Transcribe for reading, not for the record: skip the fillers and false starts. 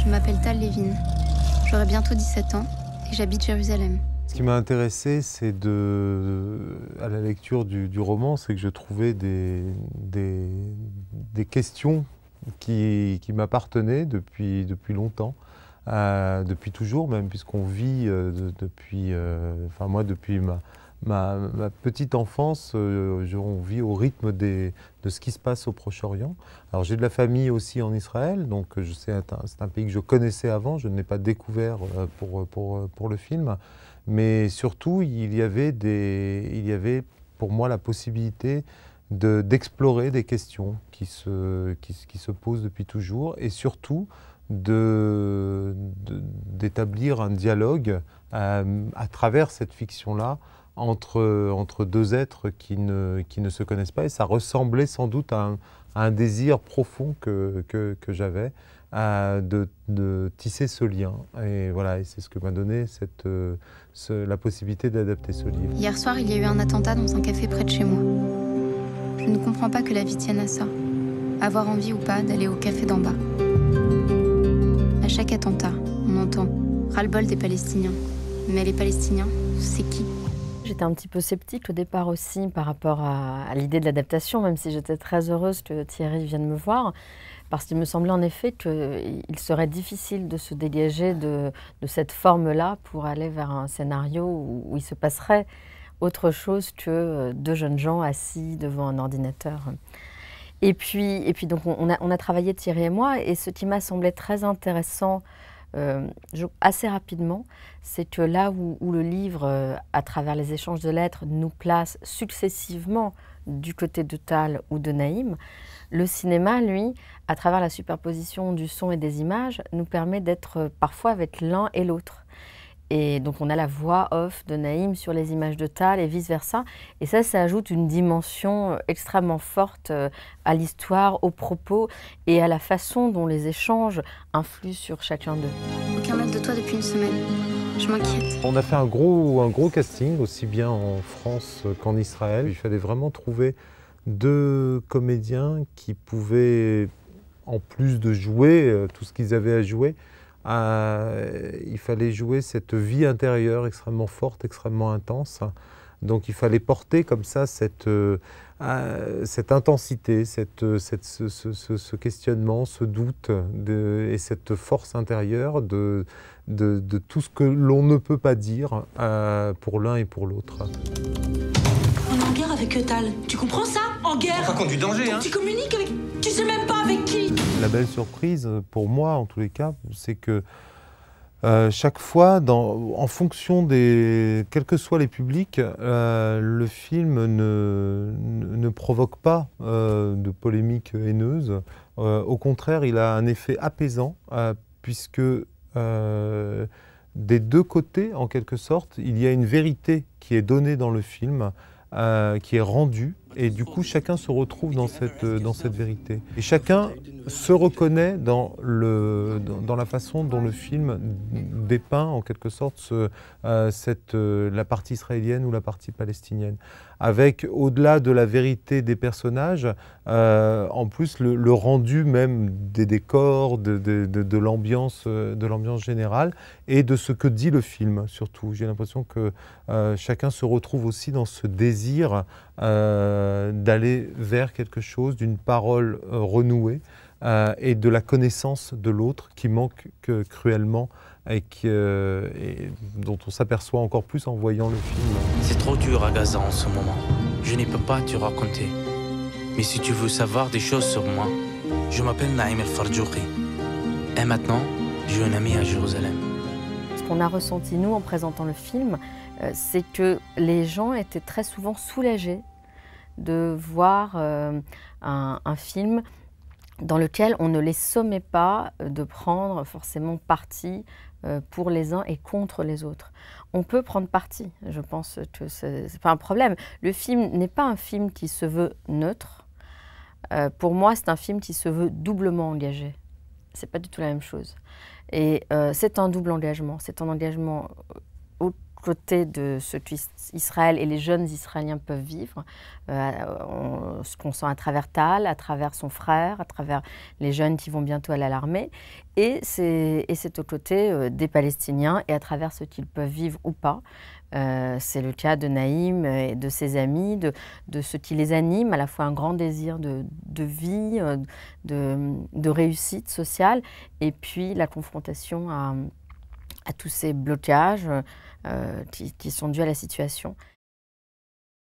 Je m'appelle Tal Levin. J'aurai bientôt 17 ans et j'habite Jérusalem. Ce qui m'a intéressé, c'est à la lecture du roman, c'est que je trouvais des questions qui m'appartenaient depuis longtemps, depuis toujours même, puisqu'on vit enfin moi depuis ma petite enfance, on vit au rythme de ce qui se passe au Proche-Orient. Alors j'ai de la famille aussi en Israël, donc c'est un pays que je connaissais avant, je ne l'ai pas découvert pour le film. Mais surtout, il y avait pour moi la possibilité d'explorer des questions qui se posent depuis toujours et surtout d'établir un dialogue à travers cette fiction-là entre deux êtres qui ne se connaissent pas. Et ça ressemblait sans doute à un désir profond que j'avais. De tisser ce lien. Et voilà, et c'est ce que m'a donné la possibilité d'adapter ce livre. Hier soir, il y a eu un attentat dans un café près de chez moi. Je ne comprends pas que la vie tienne à ça. Avoir envie ou pas d'aller au café d'en bas. À chaque attentat, on entend ras-le-bol des Palestiniens. Mais les Palestiniens, c'est qui ? J'étais un petit peu sceptique au départ aussi par rapport à l'idée de l'adaptation, même si j'étais très heureuse que Thierry vienne me voir. Parce qu'il me semblait en effet qu'il serait difficile de se dégager de cette forme-là pour aller vers un scénario où il se passerait autre chose que deux jeunes gens assis devant un ordinateur. Et puis donc on a travaillé Thierry et moi, et ce qui m'a semblé très intéressant assez rapidement, c'est que là où le livre, à travers les échanges de lettres, nous place successivement du côté de Tal ou de Naïm, le cinéma, lui, à travers la superposition du son et des images, nous permet d'être parfois avec l'un et l'autre. Et donc on a la voix off de Naïm sur les images de Tal et vice-versa. Et ça ajoute une dimension extrêmement forte à l'histoire, aux propos et à la façon dont les échanges influent sur chacun d'eux. Aucun note de toi depuis une semaine. Je m'inquiète. On a fait un gros casting, aussi bien en France qu'en Israël. Il fallait vraiment trouver deux comédiens qui pouvaient, en plus de jouer tout ce qu'ils avaient à jouer, il fallait jouer cette vie intérieure extrêmement forte, extrêmement intense. Donc il fallait porter comme ça cette intensité, ce questionnement, ce doute et cette force intérieure de tout ce que l'on ne peut pas dire pour l'un et pour l'autre. On est en guerre avec Tal, tu comprends ça? En guerre! On raconte du danger, hein? Tu communiques avec... Tu sais même pas avec qui! La belle surprise, pour moi en tous les cas, c'est que chaque fois, en fonction quels que soient les publics, le film ne provoque pas de polémique haineuse. Au contraire, il a un effet apaisant, puisque des deux côtés, en quelque sorte, il y a une vérité qui est donnée dans le film, qui est rendue, et du coup chacun se retrouve dans cette vérité. Et chacun se reconnaît dans la façon dont le film dépeint en quelque sorte la partie israélienne ou la partie palestinienne. Avec, au-delà de la vérité des personnages, en plus le rendu même des décors, de l'ambiance générale et de ce que dit le film surtout. J'ai l'impression que chacun se retrouve aussi dans ce désir d'aller vers quelque chose, d'une parole renouée et de la connaissance de l'autre qui manque cruellement et dont on s'aperçoit encore plus en voyant le film. C'est trop dur à Gaza en ce moment. Je ne peux pas te raconter. Mais si tu veux savoir des choses sur moi, je m'appelle Naïm El-Farjouki. Et maintenant, j'ai un ami à Jérusalem. Ce qu'on a ressenti, nous, en présentant le film, c'est que les gens étaient très souvent soulagés de voir un film dans lequel on ne les sommait pas de prendre forcément parti pour les uns et contre les autres. On peut prendre parti, je pense que c'est pas un problème. Le film n'est pas un film qui se veut neutre. Pour moi, c'est un film qui se veut doublement engagé. C'est pas du tout la même chose. Et c'est un double engagement. C'est un engagement côté de ce qu'Israël et les jeunes Israéliens peuvent vivre, ce qu'on sent à travers Tal, à travers son frère, à travers les jeunes qui vont bientôt aller à l'armée, et c'est au côté des Palestiniens et à travers ce qu'ils peuvent vivre ou pas. C'est le cas de Naïm et de ses amis, de ce qui les anime, à la fois un grand désir de vie, de réussite sociale, et puis la confrontation à tous ces blocages qui sont dus à la situation.